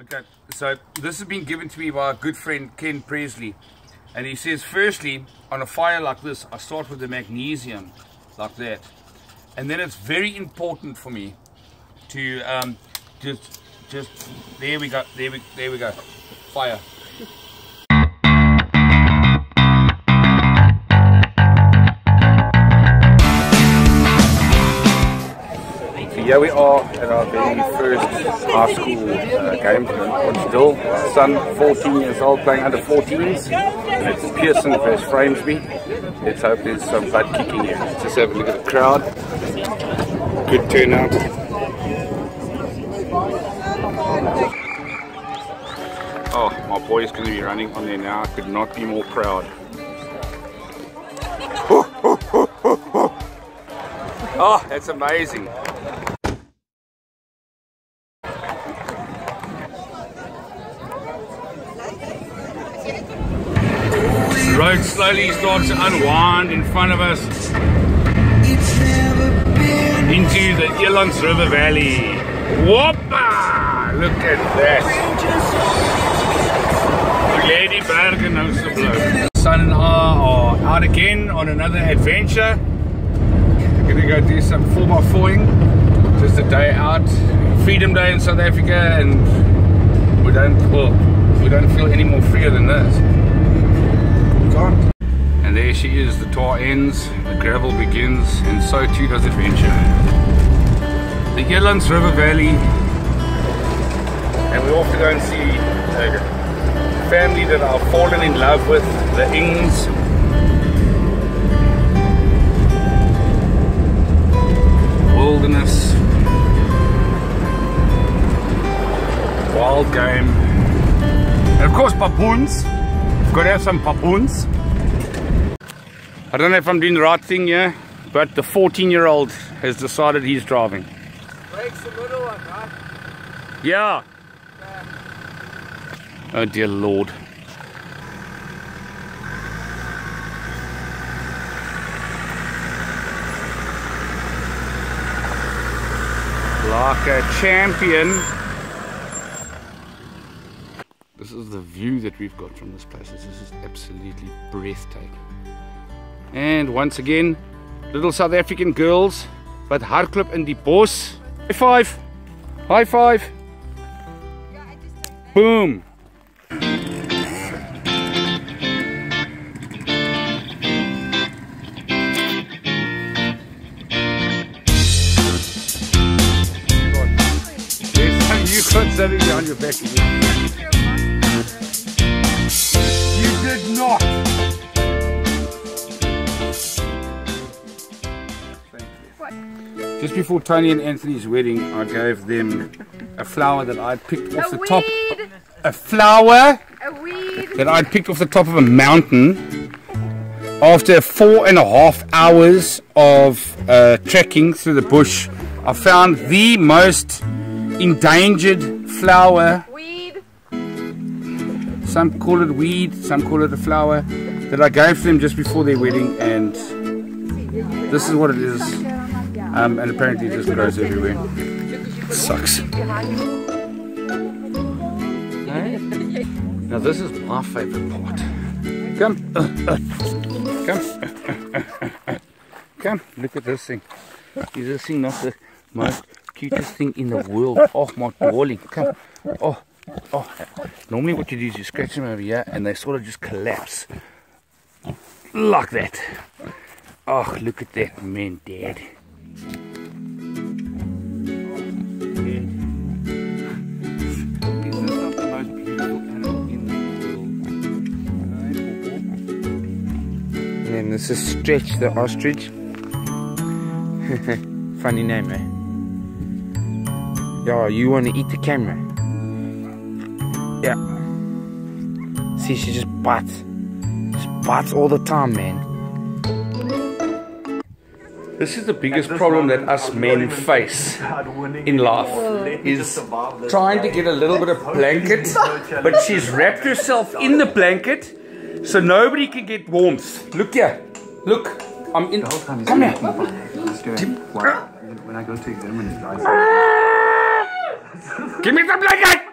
Okay, so this has been given to me by a good friend, Ken Presley. And he says, firstly, on a fire like this, I start with the magnesium, like that. And then it's very important for me to just there we go, there we go, fire. Here we are at our very first high school game on Still. My son, 14 years old, playing under 14s. And it's Pearson versus Framesby. Let's hope there's some butt kicking here. Let's just have a look at the crowd. Good turnout. Oh, my boy is going to be running on there now. I could not be more proud. Oh, that's amazing. The road slowly starts to unwind in front of us into the Elands River Valley. Whoppa! Look at that. Lady Bergen knows the blow. Son and I are out again on another adventure. We're gonna go do some 4x4ing. Just a day out. Freedom Day in South Africa, and we don't feel any more freer than this. And there she is, the tour ends, the gravel begins, and so too does adventure. The Elands River Valley, and we're off to go and see a family that I've fallen in love with, the Ings. Wilderness, wild game, and of course baboons. Got to have some baboons. I don't know if I'm doing the right thing here, but the 14-year-old has decided he's driving. Breaks the middle one, right? Yeah. Oh dear Lord. Like a champion. This is the view that we've got from this place. This is absolutely breathtaking. And once again, little South African girls, but hardloop in die bos. High five! High five! Boom! You got something behind your back again. You did not! Just before Tony and Anthony's wedding, I gave them a flower that I'd picked off the top. A flower? A weed. That I'd picked off the top of a mountain after 4.5 hours of trekking through the bush. I found the most endangered flower. Weed. Some call it weed, some call it a flower, that I gave them just before their wedding, and this is what it is. And apparently it just grows everywhere. Sucks. Now this is my favorite part. Come. Come. Come, look at this thing. Is this thing not the most cutest thing in the world? Oh my darling, come. Oh. Normally what you do is you scratch them over here and they sort of just collapse. Like that. Oh, look at that, man, Dad. And then this is Stretch the ostrich. Funny name, eh? Yeah, you want to eat the camera? Yeah. See, she just bites. Just bites all the time, man. This is the biggest problem that us men face in life, is trying to get a little bit of blanket, but she's wrapped herself in the blanket so nobody can get warmth. Look here. Look. I'm in. Come here. When I go to examine it, Give me the blanket!